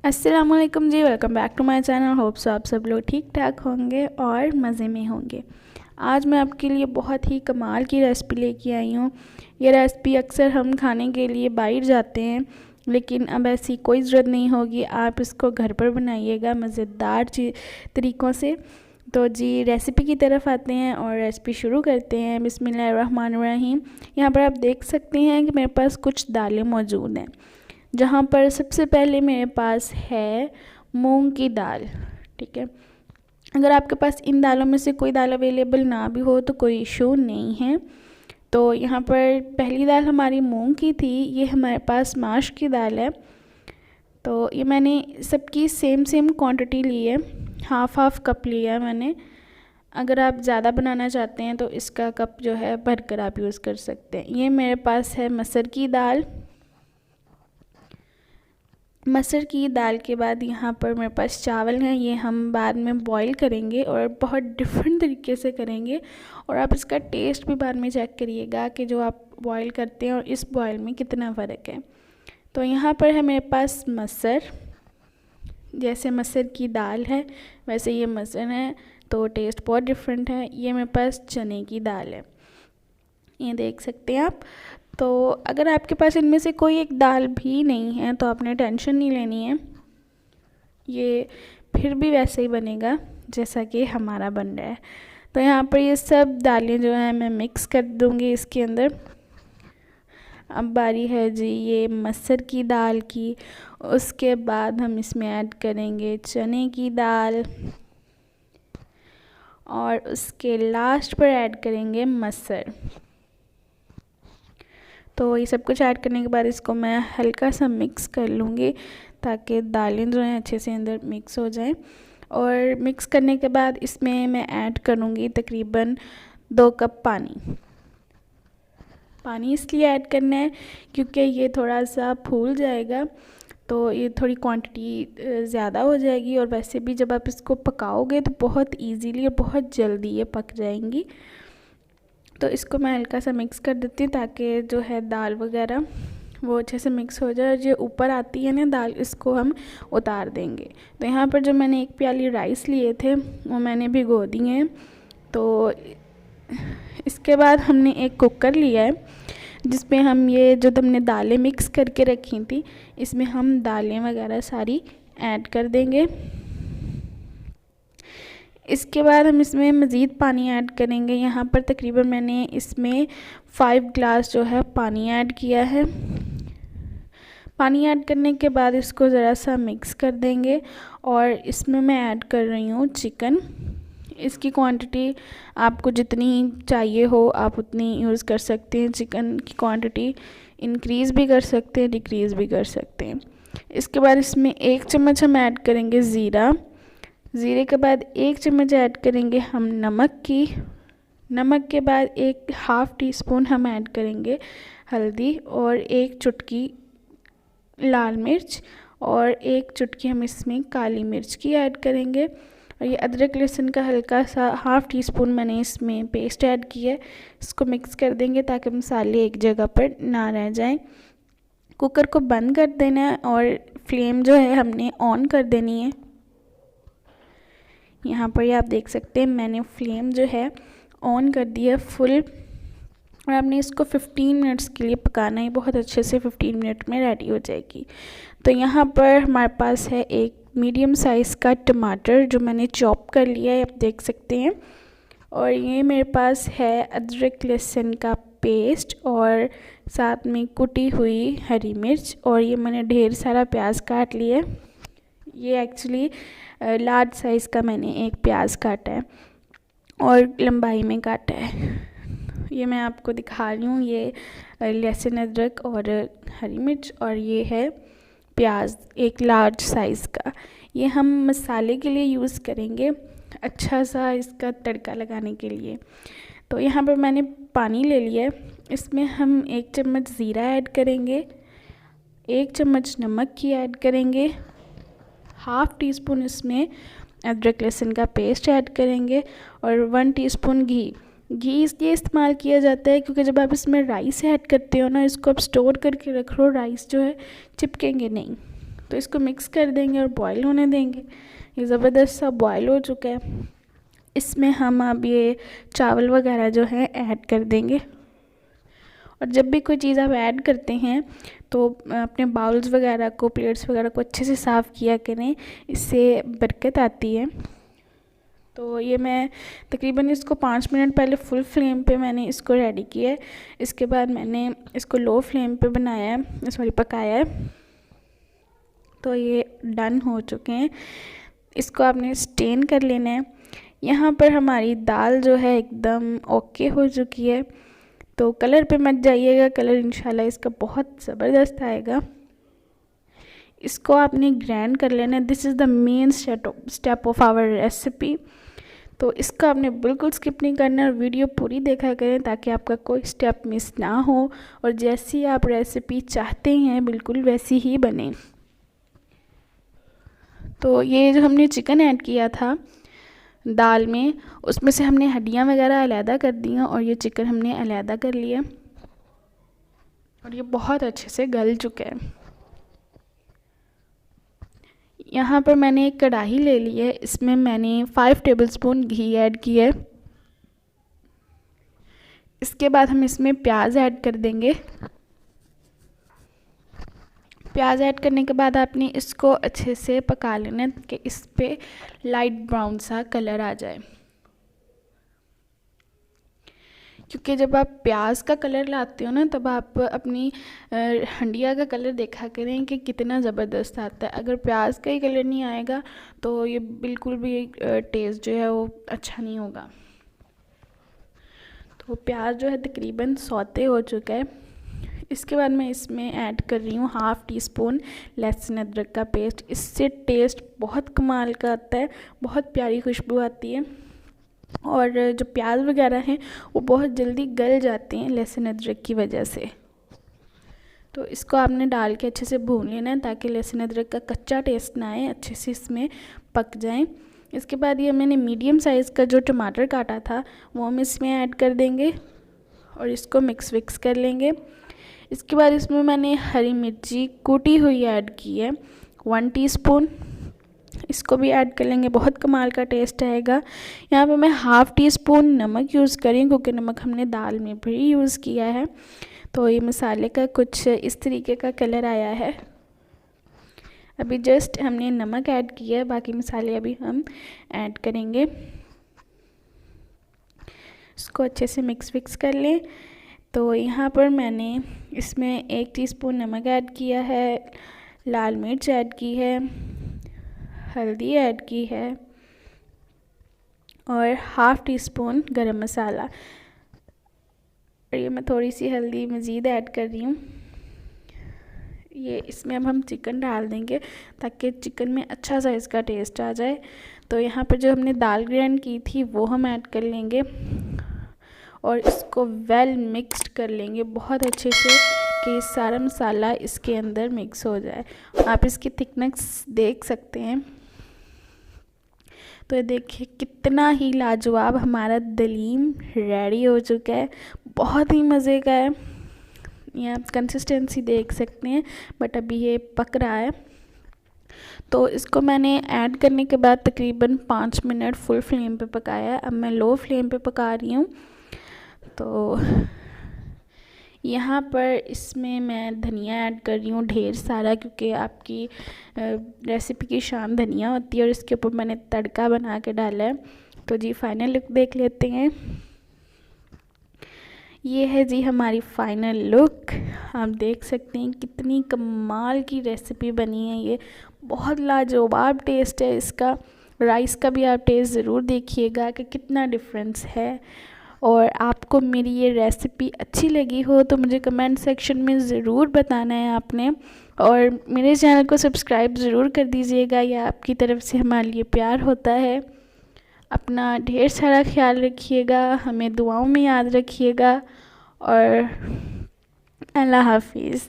अस्सलामुअलैकुम जी, welcome back to my channel. Hope so आप सब लोग ठीक ठाक होंगे और मज़े में होंगे। आज मैं आपके लिए बहुत ही कमाल की रेसिपी लेके आई हूँ। ये रेसिपी अक्सर हम खाने के लिए बाहर जाते हैं, लेकिन अब ऐसी कोई ज़रूरत नहीं होगी। आप इसको घर पर बनाइएगा मज़ेदार तरीक़ों से। तो जी रेसिपी की तरफ आते हैं और रेसिपी शुरू करते हैं। बिस्मिल्लाहिर्रहमानिर्रहीम। यहाँ पर आप देख सकते हैं कि मेरे पास कुछ दालें मौजूद हैं, जहाँ पर सबसे पहले मेरे पास है मूंग की दाल। ठीक है, अगर आपके पास इन दालों में से कोई दाल अवेलेबल ना भी हो तो कोई इशू नहीं है। तो यहाँ पर पहली दाल हमारी मूंग की थी, ये हमारे पास माश की दाल है। तो ये मैंने सबकी सेम क्वांटिटी ली है, हाफ कप लिया है मैंने। अगर आप ज़्यादा बनाना चाहते हैं तो इसका कप जो है भरकर आप यूज़ कर सकते हैं। ये मेरे पास है मसर की दाल। मसर की दाल के बाद यहाँ पर मेरे पास चावल हैं, ये हम बाद में बॉईल करेंगे और बहुत डिफरेंट तरीके से करेंगे। और आप इसका टेस्ट भी बाद में चेक करिएगा कि जो आप बॉईल करते हैं और इस बॉईल में कितना फ़र्क है। तो यहाँ पर है मेरे पास मसर, जैसे मसर की दाल है वैसे ये मसर है, तो टेस्ट बहुत डिफरेंट है। ये मेरे पास चने की दाल है, ये देख सकते हैं आप। तो अगर आपके पास इनमें से कोई एक दाल भी नहीं है तो आपने टेंशन नहीं लेनी है, ये फिर भी वैसे ही बनेगा जैसा कि हमारा बन रहा है। तो यहाँ पर ये सब दालें जो हैं मैं मिक्स कर दूँगी इसके अंदर। अब बारी है जी ये मसर की दाल की। उसके बाद हम इसमें ऐड करेंगे चने की दाल और उसके लास्ट पर ऐड करेंगे मसर। तो ये सब कुछ ऐड करने के बाद इसको मैं हल्का सा मिक्स कर लूँगी ताकि दालें जो हैं अच्छे से अंदर मिक्स हो जाएं। और मिक्स करने के बाद इसमें मैं ऐड करूँगी तकरीबन 2 कप पानी। पानी इसलिए ऐड करना है क्योंकि ये थोड़ा सा फूल जाएगा, तो ये थोड़ी क्वांटिटी ज़्यादा हो जाएगी। और वैसे भी जब आप इसको पकाओगे तो बहुत ईजीली और बहुत जल्दी ये पक जाएंगी। तो इसको मैं हल्का सा मिक्स कर देती हूँ ताकि जो है दाल वगैरह वो अच्छे से मिक्स हो जाए। जो ऊपर आती है ना दाल, इसको हम उतार देंगे। तो यहाँ पर जो मैंने 1 प्याली राइस लिए थे वो मैंने भिगो दिए हैं। तो इसके बाद हमने एक कुकर लिया है जिसमें हम ये जो हमने दालें मिक्स करके रखी थी इसमें हम दालें वगैरह सारी ऐड कर देंगे। इसके बाद हम इसमें मज़ीद पानी ऐड करेंगे। यहाँ पर तकरीबन मैंने इसमें 5 ग्लास जो है पानी ऐड किया है। पानी ऐड करने के बाद इसको ज़रा सा मिक्स कर देंगे और इसमें मैं ऐड कर रही हूँ चिकन। इसकी क्वांटिटी आपको जितनी चाहिए हो आप उतनी यूज़ कर सकते हैं। चिकन की क्वांटिटी इंक्रीज़ भी कर सकते हैं, डिक्रीज़ भी कर सकते हैं। इसके बाद इसमें 1 चम्मच हम ऐड करेंगे ज़ीरा। ज़ीरे के बाद 1 चम्मच ऐड करेंगे हम नमक की। नमक के बाद 1/2 टीस्पून हम ऐड करेंगे हल्दी और 1 चुटकी लाल मिर्च और 1 चुटकी हम इसमें काली मिर्च की ऐड करेंगे। और ये अदरक लहसुन का हल्का सा 1/2 टीस्पून मैंने इसमें पेस्ट ऐड किया है। इसको मिक्स कर देंगे ताकि मसाले एक जगह पर ना रह जाएं। कुकर को बंद कर देना है और फ्लेम जो है हमने ऑन कर देनी है। यहाँ पर ये आप देख सकते हैं मैंने फ्लेम जो है ऑन कर दिया फुल। और आपने इसको 15 मिनट्स के लिए पकाना है, बहुत अच्छे से 15 मिनट में रेडी हो जाएगी। तो यहाँ पर हमारे पास है एक मीडियम साइज़ का टमाटर जो मैंने चॉप कर लिया है, आप देख सकते हैं। और ये मेरे पास है अदरक लहसुन का पेस्ट और साथ में कुटी हुई हरी मिर्च। और ये मैंने ढेर सारा प्याज काट लिया है। ये एक्चुअली लार्ज साइज़ का मैंने एक प्याज काटा है और लंबाई में काटा है। ये मैं आपको दिखा रही हूँ, ये लहसुन अदरक और हरी मिर्च और ये है प्याज एक लार्ज साइज़ का। ये हम मसाले के लिए यूज़ करेंगे, अच्छा सा इसका तड़का लगाने के लिए। तो यहाँ पर मैंने पानी ले लिया है, इसमें हम 1 चम्मच ज़ीरा ऐड करेंगे, 1 चम्मच नमक की ऐड करेंगे, 1/2 टीस्पून इसमें अदरक लहसुन का पेस्ट ऐड करेंगे और 1 टीस्पून घी। घी इसलिए इस्तेमाल किया जाता है क्योंकि जब आप इसमें राइस ऐड करते हो ना, इसको आप स्टोर करके रख लो, राइस जो है चिपकेंगे नहीं। तो इसको मिक्स कर देंगे और बॉईल होने देंगे। ये ज़बरदस्त सा बॉईल हो चुका है। इसमें हम अब ये चावल वगैरह जो है ऐड कर देंगे। और जब भी कोई चीज़ आप ऐड करते हैं तो अपने बाउल्स वगैरह को, प्लेट्स वगैरह को अच्छे से साफ़ किया करें, इससे बरकत आती है। तो ये मैं तकरीबन इसको 5 मिनट पहले फुल फ्लेम पे मैंने इसको रेडी किया है। इसके बाद मैंने इसको लो फ्लेम पे बनाया है, सॉरी पकाया है। तो ये डन हो चुके हैं। इसको आपने स्टेन कर लेना है। यहाँ पर हमारी दाल जो है एकदम ओके हो चुकी है। तो कलर पे मत जाइएगा, कलर इंशाल्लाह इसका बहुत ज़बरदस्त आएगा। इसको आपने ग्राइंड कर लेना है। This is the main step of our recipe. तो इसका आपने बिल्कुल स्किप नहीं करना और वीडियो पूरी देखा करें ताकि आपका कोई स्टेप मिस ना हो और जैसी आप रेसिपी चाहते हैं बिल्कुल वैसी ही बने। तो ये जो हमने चिकन ऐड किया था दाल में, उसमें से हमने हड्डियाँ वगैरह अलहदा कर दी हैं और ये चिकन हमने अलहदा कर लिया और ये बहुत अच्छे से गल चुका है। यहाँ पर मैंने एक कढ़ाई ले ली है। इसमें मैंने 5 टेबलस्पून घी ऐड किया है। इसके बाद हम इसमें प्याज ऐड कर देंगे। प्याज ऐड करने के बाद आपने इसको अच्छे से पका लेना कि इस पे लाइट ब्राउन सा कलर आ जाए, क्योंकि जब आप प्याज का कलर लाते हो ना तब आप अपनी हंडिया का कलर देखा करें कि कितना ज़बरदस्त आता है। अगर प्याज का ही कलर नहीं आएगा तो ये बिल्कुल भी टेस्ट जो है वो अच्छा नहीं होगा। तो प्याज जो है तकरीबन सौते हो चुका है। इसके बाद मैं इसमें ऐड कर रही हूँ 1/2 टीस्पून लहसुन अदरक का पेस्ट। इससे टेस्ट बहुत कमाल का आता है, बहुत प्यारी खुशबू आती है और जो प्याज वगैरह हैं वो बहुत जल्दी गल जाते हैं लहसुन अदरक की वजह से। तो इसको आपने डाल के अच्छे से भून लेना है ताकि लहसुन अदरक का कच्चा टेस्ट ना आए, अच्छे से इसमें पक जाएं। इसके बाद ये मैंने मीडियम साइज़ का जो टमाटर काटा था वो हम इसमें ऐड कर देंगे और इसको मिक्स विक्स कर लेंगे। इसके बाद इसमें मैंने हरी मिर्ची कूटी हुई ऐड की है 1 टीस्पून। इसको भी ऐड कर लेंगे, बहुत कमाल का टेस्ट आएगा। यहाँ पे मैं 1/2 टीस्पून नमक यूज़ करी क्योंकि नमक हमने दाल में भी यूज़ किया है। तो ये मसाले का कुछ इस तरीके का कलर आया है। अभी जस्ट हमने नमक ऐड किया है, बाकी मसाले अभी हम ऐड करेंगे। इसको अच्छे से मिक्स विक्स कर लें। तो यहाँ पर मैंने इसमें 1 टीस्पून नमक ऐड किया है, लाल मिर्च ऐड की है, हल्दी ऐड की है और 1/2 टीस्पून गरम मसाला। और ये मैं थोड़ी सी हल्दी मज़ीद ऐड कर रही हूँ। ये इसमें अब हम चिकन डाल देंगे ताकि चिकन में अच्छा सा इसका टेस्ट आ जाए। तो यहाँ पर जो हमने दाल ग्राइंड की थी वो हम ऐड कर लेंगे और इसको वेल मिक्स्ड कर लेंगे बहुत अच्छे से कि सारा मसाला इसके अंदर मिक्स हो जाए। आप इसकी थिकनेस देख सकते हैं। तो ये देखिए कितना ही लाजवाब हमारा दलीम रेडी हो चुका है, बहुत ही मज़े का है। ये आप कंसिस्टेंसी देख सकते हैं, बट अभी ये पक रहा है। तो इसको मैंने ऐड करने के बाद तकरीबन 5 मिनट फुल फ्लेम पे पकाया। अब मैं लो फ्लेम पे पका रही हूँ। तो यहाँ पर इसमें मैं धनिया ऐड कर रही हूँ ढेर सारा, क्योंकि आपकी रेसिपी की शान धनिया होती है और इसके ऊपर मैंने तड़का बना के डाला है। तो जी फाइनल लुक देख लेते हैं। ये है जी हमारी फाइनल लुक। आप देख सकते हैं कितनी कमाल की रेसिपी बनी है। ये बहुत लाजवाब टेस्ट है इसका। राइस का भी आप टेस्ट ज़रूर देखिएगा कि कितना डिफरेंस है। और आपको मेरी ये रेसिपी अच्छी लगी हो तो मुझे कमेंट सेक्शन में ज़रूर बताना है आपने, और मेरे चैनल को सब्सक्राइब ज़रूर कर दीजिएगा। यह आपकी तरफ से हमारे लिए प्यार होता है। अपना ढेर सारा ख्याल रखिएगा, हमें दुआओं में याद रखिएगा और अल्लाह हाफिज़।